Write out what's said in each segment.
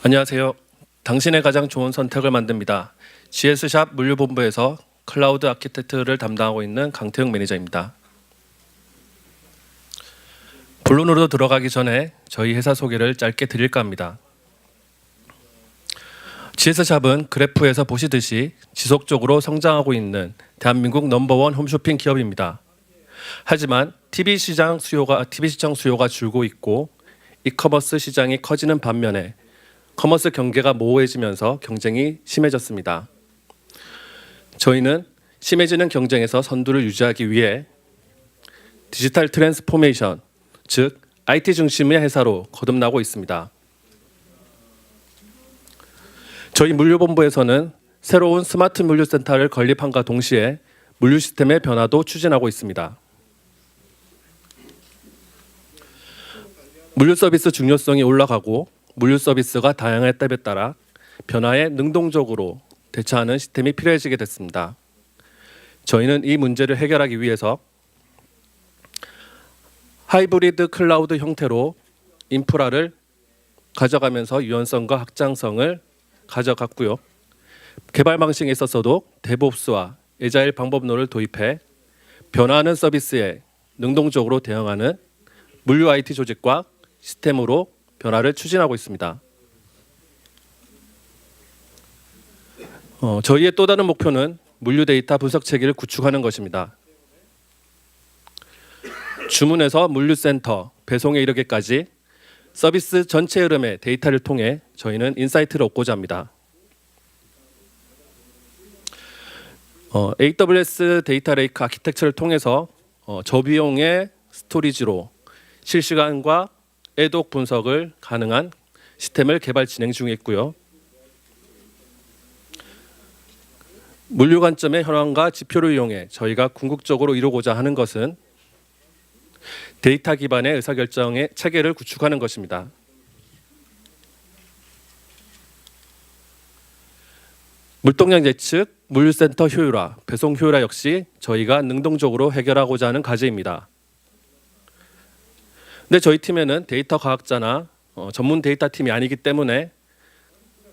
안녕하세요. 당신의 가장 좋은 선택을 만듭니다. GS샵 물류본부에서 클라우드 아키텍트를 담당하고 있는 강태웅 매니저입니다. 본론으로 들어가기 전에 저희 회사 소개를 짧게 드릴까 합니다. GS샵은 그래프에서 보시듯이 지속적으로 성장하고 있는 대한민국 넘버원 홈쇼핑 기업입니다. 하지만 TV 시장 수요가 줄고 있고 이커머스 시장이 커지는 반면에 커머스 경계가 모호해지면서 경쟁이 심해졌습니다. 저희는 심해지는 경쟁에서 선두를 유지하기 위해 디지털 트랜스포메이션, 즉 IT 중심의 회사로 거듭나고 있습니다. 저희 물류본부에서는 새로운 스마트 물류센터를 건립함과 동시에 물류 시스템의 변화도 추진하고 있습니다. 물류 서비스 중요성이 올라가고 물류 서비스가 다양한 때에 따라 변화에 능동적으로 대처하는 시스템이 필요해지게 됐습니다. 저희는 이 문제를 해결하기 위해서 하이브리드 클라우드 형태로 인프라를 가져가면서 유연성과 확장성을 가져갔고요. 개발 방식에 있어서도 데브옵스와 에자일 방법론을 도입해 변화하는 서비스에 능동적으로 대응하는 물류 IT 조직과 시스템으로 변화를 추진하고 있습니다. 저희의 또 다른 목표는 물류 데이터 분석 체계를 구축하는 것입니다. 주문에서 물류센터, 배송에 이르기까지 서비스 전체 흐름의 데이터를 통해 저희는 인사이트를 얻고자 합니다. AWS 데이터 레이크 아키텍처를 통해서 저비용의 스토리지로 실시간과 애독 분석을 가능한 시스템을 개발 진행 중에 있고요. 물류 관점의 현황과 지표를 이용해 저희가 궁극적으로 이루고자 하는 것은 데이터 기반의 의사결정의 체계를 구축하는 것입니다. 물동량 예측, 물류센터 효율화, 배송 효율화 역시 저희가 능동적으로 해결하고자 하는 과제입니다. 근데 저희 팀에는 데이터 과학자나 전문 데이터 팀이 아니기 때문에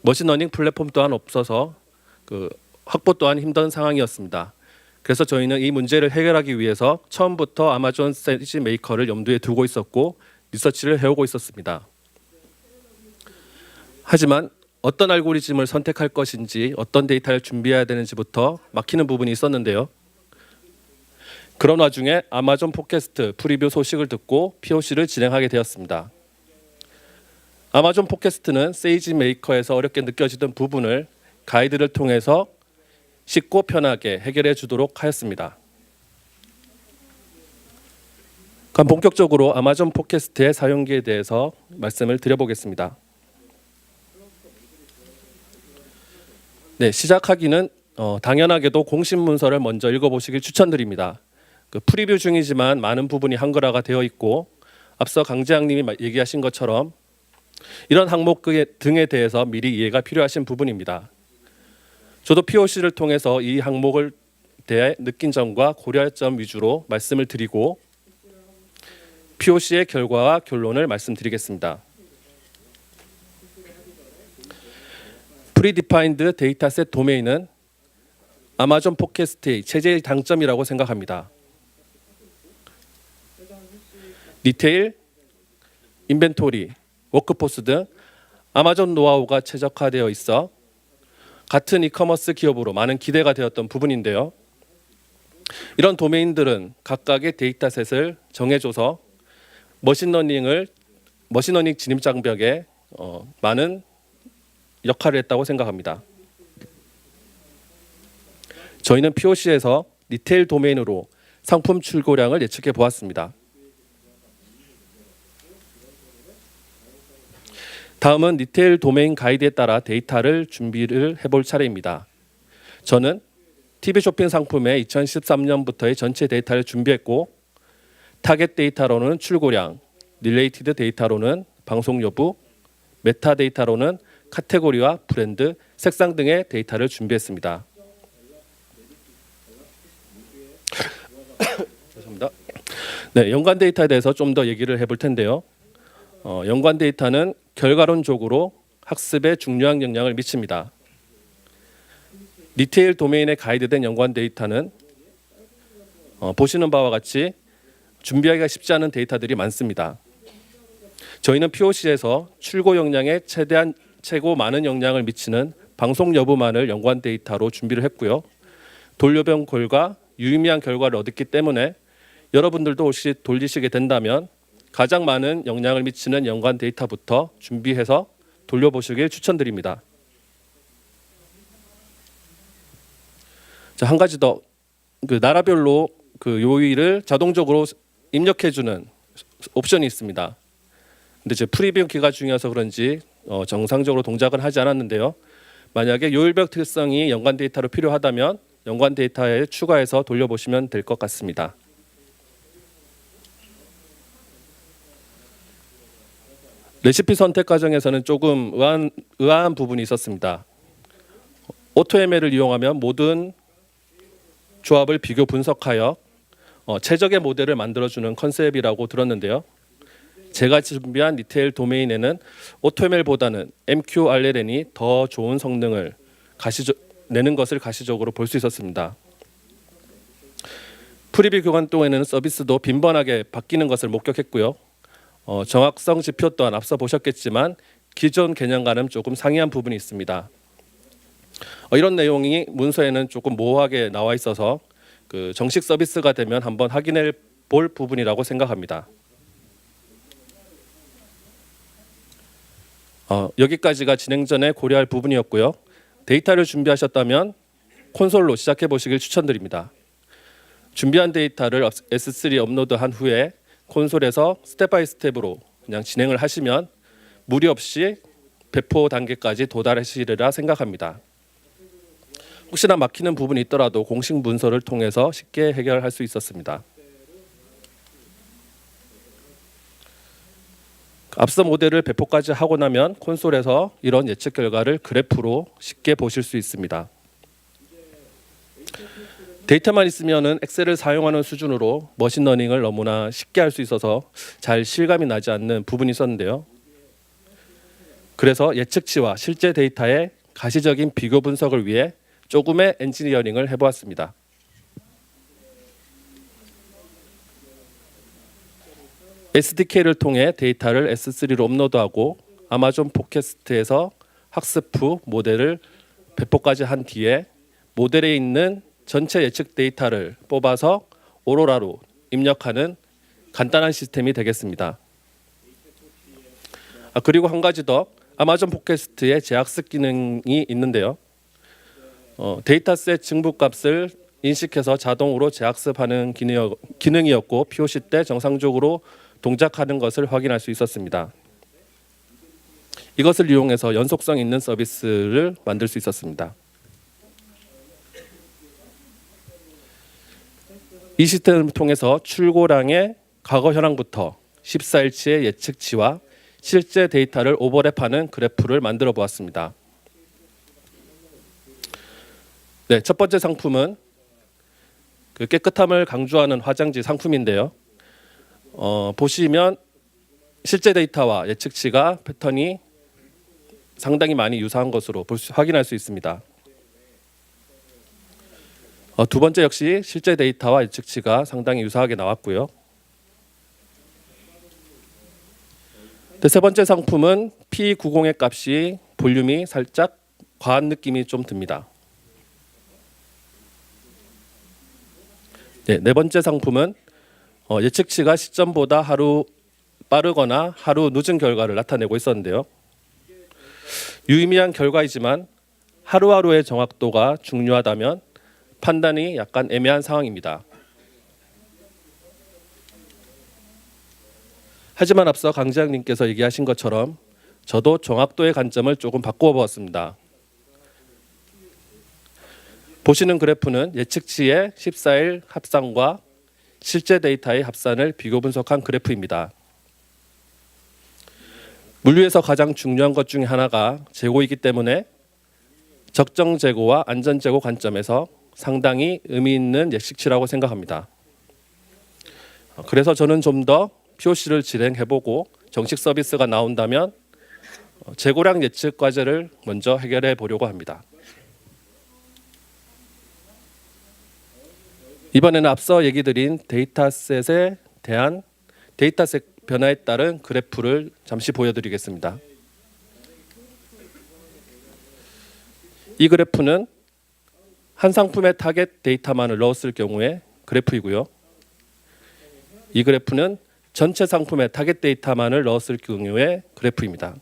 머신러닝 플랫폼 또한 없어서 확보 또한 힘든 상황이었습니다. 그래서 저희는 이 문제를 해결하기 위해서 처음부터 아마존 세이지 메이커를 염두에 두고 있었고 리서치를 해오고 있었습니다. 하지만 어떤 알고리즘을 선택할 것인지 어떤 데이터를 준비해야 되는지부터 막히는 부분이 있었는데요. 그런 와중에 아마존 팟캐스트 프리뷰 소식을 듣고 POC를 진행하게 되었습니다. 아마존 팟캐스트는 세이지 메이커에서 어렵게 느껴지던 부분을 가이드를 통해서 쉽고 편하게 해결해 주도록 하였습니다. 그럼 본격적으로 아마존 팟캐스트의 사용기에 대해서 말씀을 드려보겠습니다. 네, 시작하기는 당연하게도 공식 문서를 먼저 읽어보시길 추천드립니다. 프리뷰 중이지만 많은 부분이 한글화가 되어 있고 앞서 강재학님이 얘기하신 것처럼 이런 항목 등에 대해서 미리 이해가 필요하신 부분입니다. 저도 POC를 통해서 이 항목을 대해 느낀 점과 고려할 점 위주로 말씀을 드리고 POC의 결과와 결론을 말씀드리겠습니다. 프리디파인드 데이터셋 도메인은 아마존 팟캐스트의 최대의 장점이라고 생각합니다. 리테일, 인벤토리, 워크포스 등 아마존 노하우가 최적화되어 있어 같은 이커머스 기업으로 많은 기대가 되었던 부분인데요. 이런 도메인들은 각각의 데이터셋을 정해줘서 머신러닝 진입장벽에 많은 역할을 했다고 생각합니다. 저희는 POC에서 리테일 도메인으로 상품 출고량을 예측해 보았습니다. 다음은 리테일 도메인 가이드에 따라 데이터를 준비를 해볼 차례입니다. 저는 TV 쇼핑 상품의 2013년부터의 전체 데이터를 준비했고 타겟 데이터로는 출고량, 릴레이티드 데이터로는 방송 여부, 메타 데이터로는 카테고리와 브랜드, 색상 등의 데이터를 준비했습니다. 죄송합니다. 네, 연관 데이터에 대해서 좀 더 얘기를 해볼 텐데요. 연관 데이터는 결과론적으로 학습에 중요한 영향을 미칩니다. 리테일 도메인에 가이드된 연관 데이터는 보시는 바와 같이 준비하기가 쉽지 않은 데이터들이 많습니다. 저희는 POC에서 출고 역량에 최고 많은 영향을 미치는 방송 여부만을 연관 데이터로 준비를 했고요. 돌려본 결과 유의미한 결과를 얻었기 때문에 여러분들도 혹시 돌리시게 된다면 가장 많은 영향을 미치는 연관 데이터부터 준비해서 돌려보시길 추천드립니다. 자, 한 가지 더, 나라별로 요일을 자동적으로 입력해주는 옵션이 있습니다. 근데 제 프리뷰 기간 중이어서 그런지 정상적으로 동작은 하지 않았는데요. 만약에 요일별 특성이 연관 데이터로 필요하다면 연관 데이터에 추가해서 돌려보시면 될 것 같습니다. 레시피 선택 과정에서는 조금 의아한 부분이 있었습니다. AutoML을 이용하면 모든 조합을 비교 분석하여 최적의 모델을 만들어주는 컨셉이라고 들었는데요. 제가 준비한 리테일 도메인에는 AutoML보다는 MQRLN이 더 좋은 성능을 내는 것을 가시적으로 볼 수 있었습니다. 프리뷰 기간 동안에는 서비스도 빈번하게 바뀌는 것을 목격했고요. 정확성 지표 또한 앞서 보셨겠지만 기존 개념과는 조금 상이한 부분이 있습니다. 이런 내용이 문서에는 조금 모호하게 나와 있어서 정식 서비스가 되면 한번 확인해 볼 부분이라고 생각합니다. 여기까지가 진행 전에 고려할 부분이었고요. 데이터를 준비하셨다면 콘솔로 시작해 보시길 추천드립니다. 준비한 데이터를 S3 업로드한 후에 콘솔에서 스텝 바이 스텝으로 그냥 진행을 하시면 무리 없이 배포 단계까지 도달하시리라 생각합니다. 혹시나 막히는 부분이 있더라도 공식 문서를 통해서 쉽게 해결할 수 있었습니다. 앞서 모델을 배포까지 하고 나면 콘솔에서 이런 예측 결과를 그래프로 쉽게 보실 수 있습니다. 데이터만 있으면은 엑셀을 사용하는 수준으로 머신러닝을 너무나 쉽게 할 수 있어서 잘 실감이 나지 않는 부분이 있었는데요. 그래서 예측치와 실제 데이터의 가시적인 비교 분석을 위해 조금의 엔지니어링을 해보았습니다. SDK를 통해 데이터를 S3로 업로드하고 아마존 팟캐스트에서 학습 후 모델을 배포까지 한 뒤에 모델에 있는 전체 예측 데이터를 뽑아서 오로라로 입력하는 간단한 시스템이 되겠습니다. 그리고 한 가지 더, 아마존 팟캐스트에 재학습 기능이 있는데요. 데이터셋 증부값을 인식해서 자동으로 재학습하는 기능이었고 POC 때 정상적으로 동작하는 것을 확인할 수 있었습니다. 이것을 이용해서 연속성 있는 서비스를 만들 수 있었습니다. 이 시스템을 통해서 출고량의 과거 현황부터 14일치의 예측치와 실제 데이터를 오버랩하는 그래프를 만들어 보았습니다. 네, 첫 번째 상품은 깨끗함을 강조하는 화장지 상품인데요. 보시면 실제 데이터와 예측치가 패턴이 상당히 많이 유사한 것으로 확인할 수 있습니다. 두 번째 역시 실제 데이터와 예측치가 상당히 유사하게 나왔고요. 세 번째 상품은 P90의 값이 볼륨이 살짝 과한 느낌이 좀 듭니다. 네 번째 상품은 예측치가 시점보다 하루 빠르거나 하루 늦은 결과를 나타내고 있었는데요. 유의미한 결과이지만 하루하루의 정확도가 중요하다면 판단이 약간 애매한 상황입니다. 하지만 앞서 강지장님께서 얘기하신 것처럼 저도 정확도의 관점을 조금 바꾸어 보았습니다. 보시는 그래프는 예측치의 14일 합산과 실제 데이터의 합산을 비교 분석한 그래프입니다. 물류에서 가장 중요한 것 중에 하나가 재고이기 때문에 적정 재고와 안전 재고 관점에서 상당히 의미 있는 예측치라고 생각합니다. 그래서 저는 좀 더 POC를 진행해보고 정식 서비스가 나온다면 재고량 예측 과제를 먼저 해결해 보려고 합니다. 이번에는 앞서 얘기 드린 데이터셋에 대한 데이터셋 변화에 따른 그래프를 잠시 보여드리겠습니다. 이 그래프는 한 상품의 타겟 데이터만을 넣었을 경우의 그래프이고요. 이 그래프는 전체 상품의 타겟 데이터만을 넣었을 경우의 그래프입니다.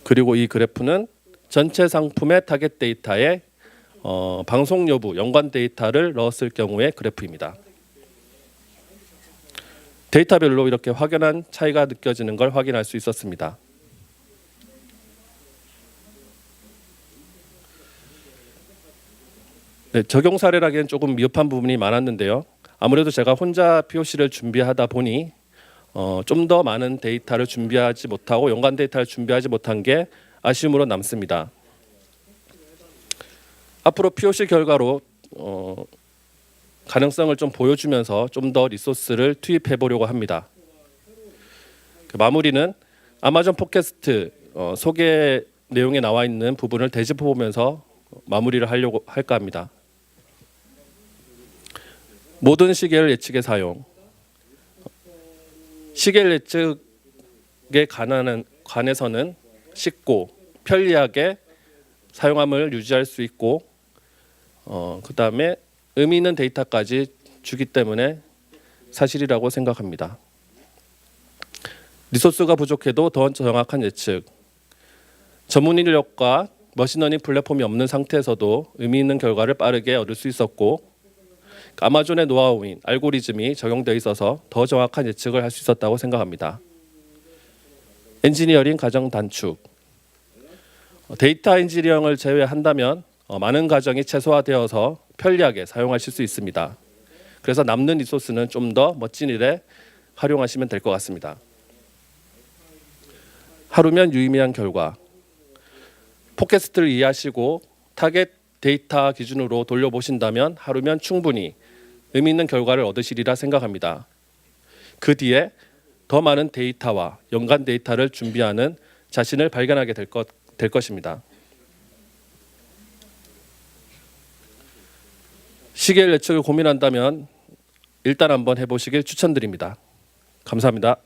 그리고 이 그래프는 전체 상품의 타겟 데이터에 방송 여부, 연관 데이터를 넣었을 경우의 그래프입니다. 데이터별로 이렇게 확연한 차이가 느껴지는 걸 확인할 수 있었습니다. 네, 적용 사례라기엔 조금 미흡한 부분이 많았는데요. 아무래도 제가 혼자 POC를 준비하다 보니 좀 더 많은 데이터를 준비하지 못하고 연관 데이터를 준비하지 못한 게 아쉬움으로 남습니다. 앞으로 POC 결과로 가능성을 좀 보여주면서 좀 더 리소스를 투입해 보려고 합니다. 마무리는 아마존 팟캐스트 소개 내용에 나와 있는 부분을 되짚어 보면서 마무리를 하려고 할까 합니다. 모든 시계를 예측의 사용. 시계 예측에 관해서는 쉽고 편리하게 사용함을 유지할 수 있고 그 다음에 의미 있는 데이터까지 주기 때문에 사실이라고 생각합니다. 리소스가 부족해도 더 정확한 예측. 전문 인력과 머신러닝 플랫폼이 없는 상태에서도 의미 있는 결과를 빠르게 얻을 수 있었고 아마존의 노하우인 알고리즘이 적용되어 있어서 더 정확한 예측을 할 수 있었다고 생각합니다. 엔지니어링 과정 단축. 데이터 엔지니어링을 제외한다면 많은 과정이 최소화되어서 편리하게 사용하실 수 있습니다. 그래서 남는 리소스는 좀 더 멋진 일에 활용하시면 될 것 같습니다. 하루면 유의미한 결과. 팟캐스트를 이해하시고 타겟 데이터 기준으로 돌려보신다면 하루면 충분히 의미 있는 결과를 얻으시리라 생각합니다. 그 뒤에 더 많은 데이터와 연관 데이터를 준비하는 자신을 발견하게 될 것입니다. 시계 예측을 고민한다면 일단 한번 해보시길 추천드립니다. 감사합니다.